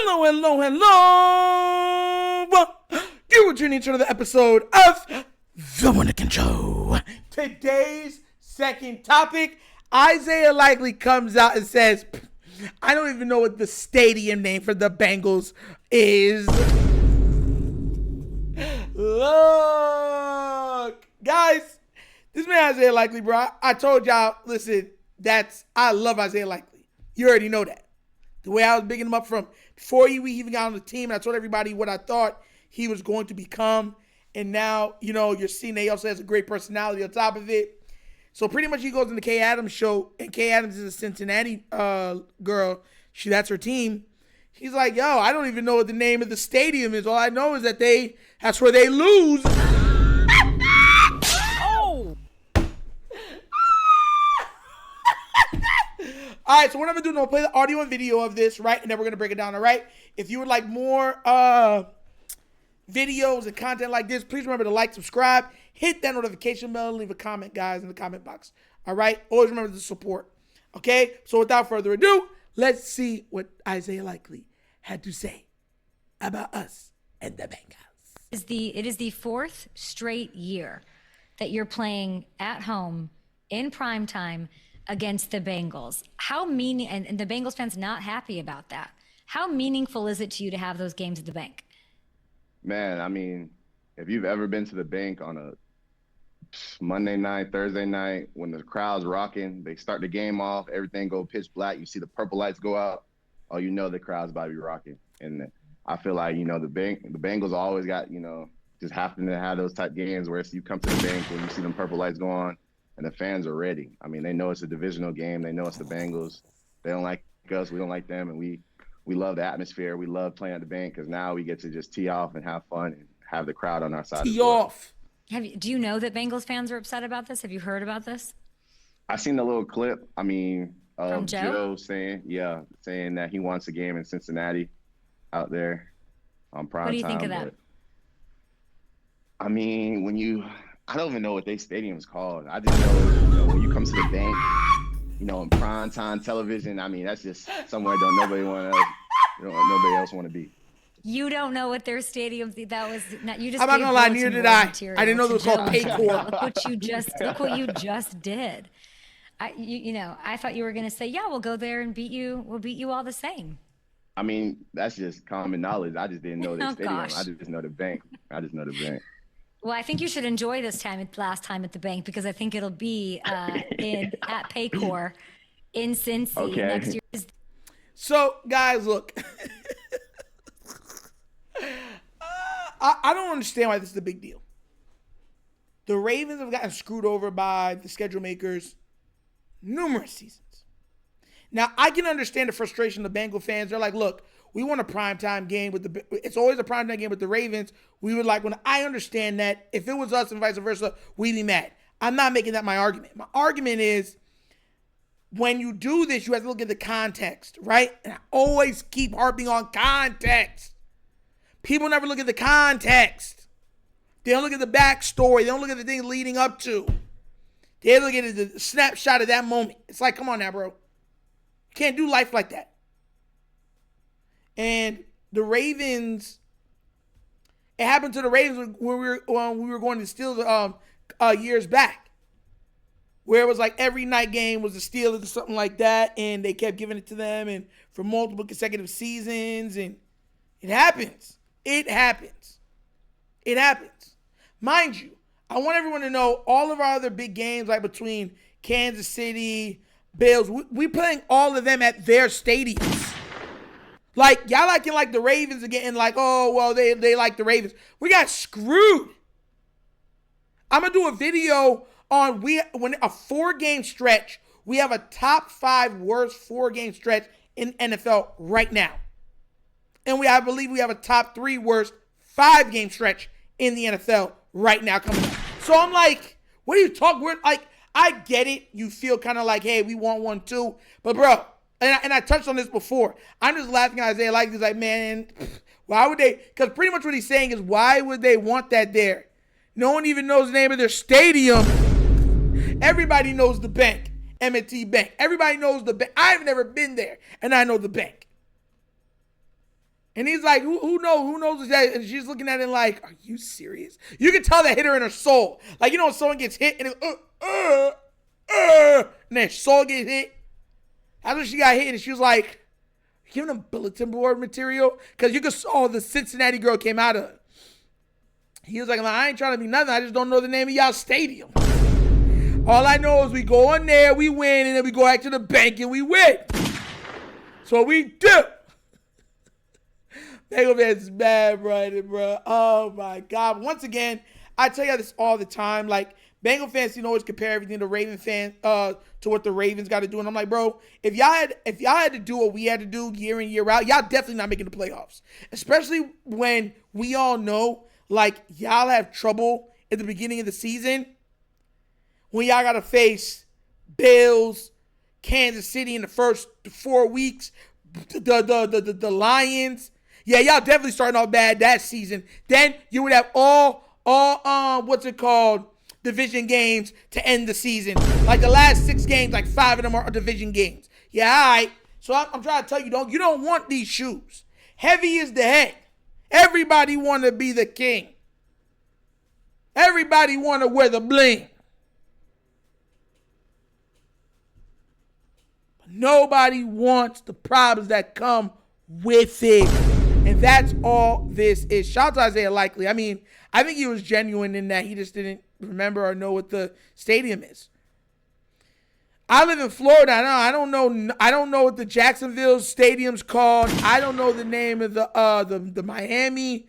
Hello, hello, hello. You are tuning into the episode of The Wunderkind Today's second topic, Isaiah Likely comes out and says, I don't even know what the stadium name for the Bengals is. Look, guys, this man Isaiah Likely, bro. I told y'all, listen, I love Isaiah Likely. You already know that. The way I was bigging him up from before we even got on the team, I told everybody what I thought he was going to become. And now, you're seeing that he also has a great personality on top of it. So pretty much he goes in the Kay Adams show, and Kay Adams is a Cincinnati girl. That's her team. He's like, yo, I don't even know what the name of the stadium is. All I know is that that's where they lose. Oh. All right, so what I'm going to do is I'm going to play the audio and video of this, right? And then we're going to break it down, all right? If you would like more videos and content like this, please remember to like, subscribe, hit that notification bell, and leave a comment, guys, in the comment box. All right? Always remember to support. Okay? So without further ado, let's see what Isaiah Likely had to say about us and the Bengals. It is the fourth straight year that you're playing at home in prime time against the Bengals. And the Bengals fans not happy about that. How meaningful is it to you to have those games at the bank? Man, I mean, if you've ever been to the bank on a Monday night, Thursday night, when the crowd's rocking, they start the game off, everything go pitch black, you see the purple lights go out, oh, you know the crowd's about to be rocking. And I feel like, the Bengals always got, just happen to have those type games where you come to the bank when you see them purple lights go on and the fans are ready. I mean, they know it's a divisional game. They know it's the Bengals. They don't like us. We don't like them. And we love the atmosphere. We love playing at the bank because now we get to just tee off and have fun and have the crowd on our side. Tee off. Do you know that Bengals fans are upset about this? Have you heard about this? I seen the little clip. I mean, from Joe saying that he wants a game in Cincinnati out there on prime time. What do you think of that? I mean, I don't even know what their stadium's called. I just know, when you come to the bank, in prime time television, I mean, that's just somewhere nobody else want to be. You don't know what their stadium. That was not. You just. I'm not gonna lie. Neither did I. I didn't know it was called Paycor. Look what you just did. I thought you were gonna say, yeah, we'll go there and beat you. We'll beat you all the same. I mean, that's just common knowledge. I just didn't know the stadium. Gosh. I just know the bank. Well, I think you should enjoy this last time at the bank because I think it'll be at Paycor in Cincy next year. So, guys, look. I don't understand why this is a big deal. The Ravens have gotten screwed over by the schedule makers numerous seasons. Now, I can understand the frustration of the Bengal fans. They're like, look, we want a primetime game it's always a primetime game with the Ravens. I understand that. If it was us and vice versa, we'd be mad. I'm not making that my argument. My argument is when you do this, you have to look at the context, right? And I always keep harping on context. People never look at the context. They don't look at the backstory. They don't look at the things leading up to. They look at the snapshot of that moment. It's like, come on now, bro. You can't do life like that. And the Ravens, it happened to the Ravens when we were going to Steelers years back, where it was like every night game was the Steelers or something like that, and they kept giving it to them and for multiple consecutive seasons, and it happens. It happens. Mind you, I want everyone to know all of our other big games, like between Kansas City, Bills, we playing all of them at their stadiums. Like, y'all acting like the Ravens are getting like, oh, well, they like the Ravens. We got screwed. I'm going to do a video on when a 4-game stretch, we have a top 5 worst 4-game stretch in NFL right now. And I believe we have a top 3 worst 5-game stretch in the NFL right now coming up. So I'm like, what are you talking? I get it. You feel kind of like, hey, we want one too. But, bro, and I touched on this before. I'm just laughing at Isaiah Likely. He's like, man, why would they? Because pretty much what he's saying is, why would they want that there? No one even knows the name of their stadium. Everybody knows the bank, M&T Bank. Everybody knows the bank. I've never been there, and I know the bank. And he's like, who knows? Who knows that? And she's looking at it like, are you serious? You can tell that hit her in her soul. Like, you know when someone gets hit and it's, and their soul gets hit? That's when she got hit and she was like, giving him bulletin board material? Because you could saw the Cincinnati girl came out of it. He was like, I ain't trying to be nothing. I just don't know the name of y'all stadium. All I know is we go in there, we win, and then we go back to the bank and we win. So we do. Bengal fans mad, bro. Oh, my God. Once again, I tell you this all the time. Like, Bengal fans, always compare everything to Raven fans, to what the Ravens got to do. And I'm like, bro, if y'all had to do what we had to do year in, year out, y'all definitely not making the playoffs. Especially when we all know, like, y'all have trouble at the beginning of the season when y'all got to face Bills, Kansas City in the first 4 weeks, the Lions. Yeah, y'all definitely starting off bad that season. Then you would have all division games to end the season. Like the last 6 games, like 5 of them are division games. Yeah, all right. So I'm trying to tell you, you don't want these shoes. Heavy is the head. Everybody want to be the king. Everybody want to wear the bling. But nobody wants the problems that come with it. And that's all this is. Shout out to Isaiah Likely. I mean, I think he was genuine in that he just didn't remember or know what the stadium is. I live in Florida. I don't know what the Jacksonville stadium's called. I don't know the name of the Miami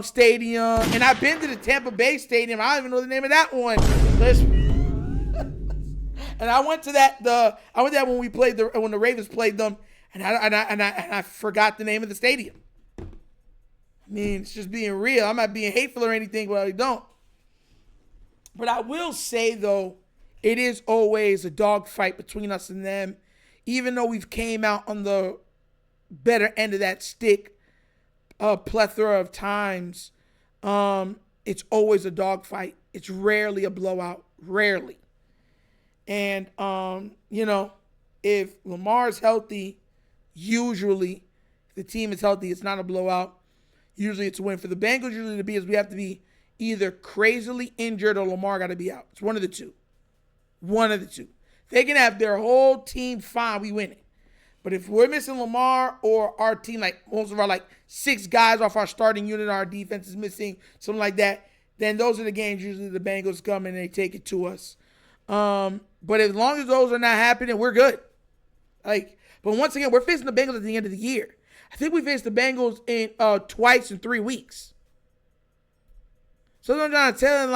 stadium. And I've been to the Tampa Bay stadium. I don't even know the name of that one. And I went to that when we played when the Ravens played them, and I forgot the name of the stadium. I mean, it's just being real. I'm not being hateful or anything, but I don't. But I will say, though, it is always a dogfight between us and them. Even though we've came out on the better end of that stick a plethora of times, it's always a dogfight. It's rarely a blowout. Rarely. And, if Lamar's healthy, usually, if the team is healthy, it's not a blowout. Usually it's a win. For the Bengals, usually we have to be either crazily injured or Lamar got to be out. It's one of the two. One of the two. They can have their whole team fine, we win it. But if we're missing Lamar or our team, like most of our 6 guys off our starting unit, our defense is missing, something like that, then those are the games usually the Bengals come and they take it to us. But as long as those are not happening, we're good. But once again, we're facing the Bengals at the end of the year. I think we faced the Bengals in twice in 3 weeks. So I'm trying to tell him,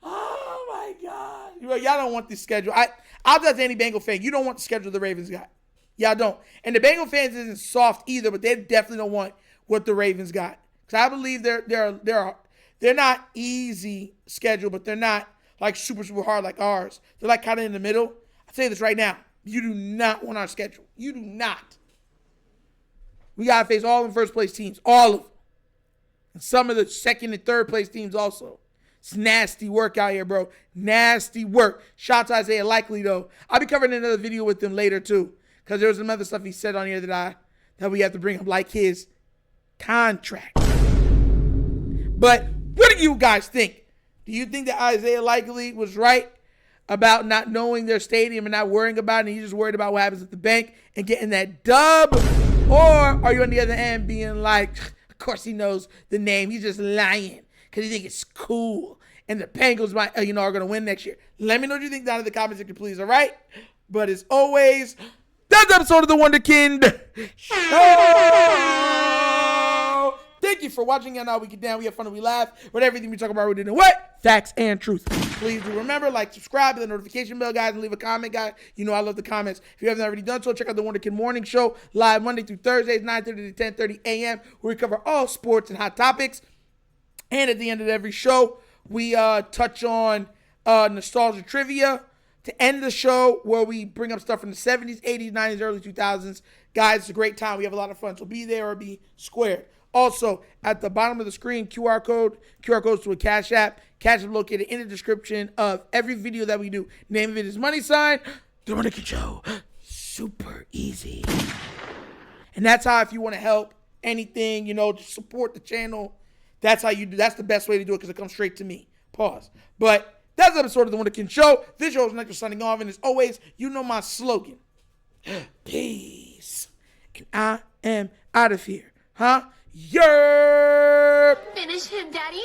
oh my God. Y'all don't want this schedule. I'll tell any Bengal fan, you don't want the schedule the Ravens got. Y'all don't. And the Bengal fans isn't soft either, but they definitely don't want what the Ravens got. Because I believe they're not easy schedule, but they're not super, super hard like ours. They're kind of in the middle. I'll tell you this right now. You do not want our schedule. You do not. We got to face all of the first place teams. All of them. And some of the second and third place teams also. It's nasty work out here, bro. Nasty work. Shout out to Isaiah Likely, though. I'll be covering another video with him later, too. Because there was some other stuff he said on here that we have to bring up, like his contract. But what do you guys think? Do you think that Isaiah Likely was right about not knowing their stadium and not worrying about it, and he's just worried about what happens at the bank and getting that dub? Or are you on the other end being like, of course he knows the name, he's just lying because he thinks it's cool and the Bengals might, are going to win next year? Let me know what you think down in the comments section, please, all right? But as always, that's episode of The Wunderkind Show. Thank you for watching. And now we get down, we have fun, and we laugh. With everything we talk about, we're doing what? Facts and truth. Please do remember, subscribe to the notification bell, guys, and leave a comment, guys. I love the comments. If you haven't already done so, check out the Wunderkind Morning Show, live Monday through Thursdays, 9:30 to 10:30 a.m., where we cover all sports and hot topics. And at the end of every show, we touch on nostalgia trivia to end the show, where we bring up stuff from the 70s, 80s, 90s, early 2000s. Guys, it's a great time. We have a lot of fun. So be there or be squared. Also, at the bottom of the screen, QR codes to a Cash App. Cash App located in the description of every video that we do. Name of it is $, The Wunderkind Show. super easy. And that's how, if you want to help anything, just support the channel, that's how you do. That's the best way to do it because it comes straight to me. Pause. But that's the episode of The Wunderkind Show. This show is Nectar signing off. And as always, you know my slogan. Peace. And I am out of here. Huh? Yerp. Finish him, Daddy.